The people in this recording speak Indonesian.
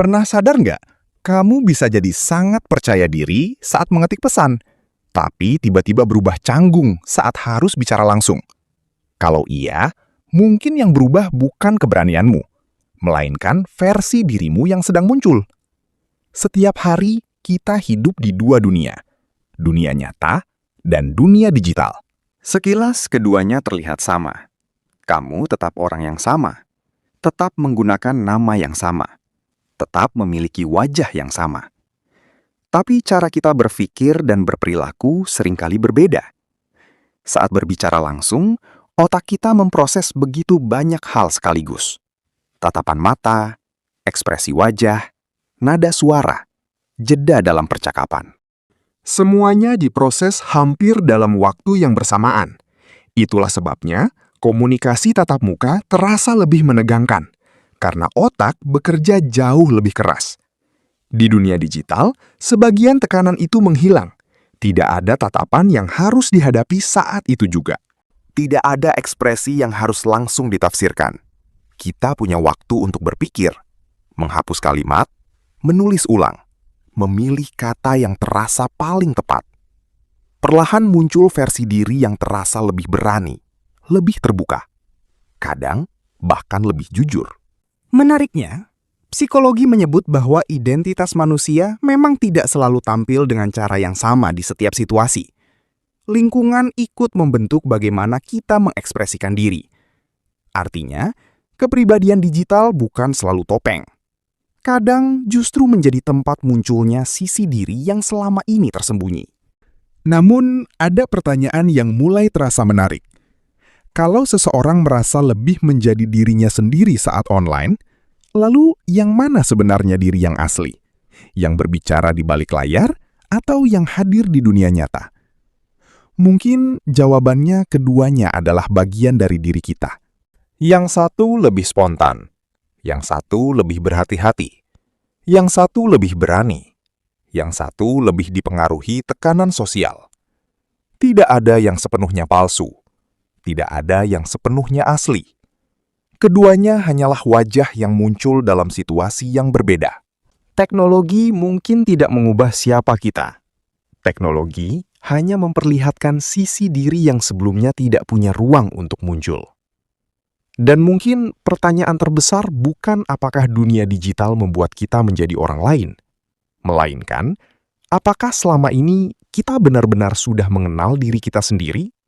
Pernah sadar nggak? Kamu bisa jadi sangat percaya diri saat mengetik pesan, tapi tiba-tiba berubah canggung saat harus bicara langsung. Kalau iya, mungkin yang berubah bukan keberanianmu, melainkan versi dirimu yang sedang muncul. Setiap hari, kita hidup di dua dunia. Dunia nyata dan dunia digital. Sekilas keduanya terlihat sama. Kamu tetap orang yang sama, tetap menggunakan nama yang sama, tetap memiliki wajah yang sama. Tapi cara kita berpikir dan berperilaku seringkali berbeda. Saat berbicara langsung, otak kita memproses begitu banyak hal sekaligus. Tatapan mata, ekspresi wajah, nada suara, jeda dalam percakapan. Semuanya diproses hampir dalam waktu yang bersamaan. Itulah sebabnya komunikasi tatap muka terasa lebih menegangkan, karena otak bekerja jauh lebih keras. Di dunia digital, sebagian tekanan itu menghilang. Tidak ada tatapan yang harus dihadapi saat itu juga. Tidak ada ekspresi yang harus langsung ditafsirkan. Kita punya waktu untuk berpikir, menghapus kalimat, menulis ulang, memilih kata yang terasa paling tepat. Perlahan muncul versi diri yang terasa lebih berani, lebih terbuka. Kadang, bahkan lebih jujur. Menariknya, psikologi menyebut bahwa identitas manusia memang tidak selalu tampil dengan cara yang sama di setiap situasi. Lingkungan ikut membentuk bagaimana kita mengekspresikan diri. Artinya, kepribadian digital bukan selalu topeng. Kadang justru menjadi tempat munculnya sisi diri yang selama ini tersembunyi. Namun, ada pertanyaan yang mulai terasa menarik. Kalau seseorang merasa lebih menjadi dirinya sendiri saat online, lalu yang mana sebenarnya diri yang asli? Yang berbicara di balik layar atau yang hadir di dunia nyata? Mungkin jawabannya keduanya adalah bagian dari diri kita. Yang satu lebih spontan, yang satu lebih berhati-hati, yang satu lebih berani, yang satu lebih dipengaruhi tekanan sosial. Tidak ada yang sepenuhnya palsu, tidak ada yang sepenuhnya asli. Keduanya hanyalah wajah yang muncul dalam situasi yang berbeda. Teknologi mungkin tidak mengubah siapa kita. Teknologi hanya memperlihatkan sisi diri yang sebelumnya tidak punya ruang untuk muncul. Dan mungkin pertanyaan terbesar bukan apakah dunia digital membuat kita menjadi orang lain, melainkan apakah selama ini kita benar-benar sudah mengenal diri kita sendiri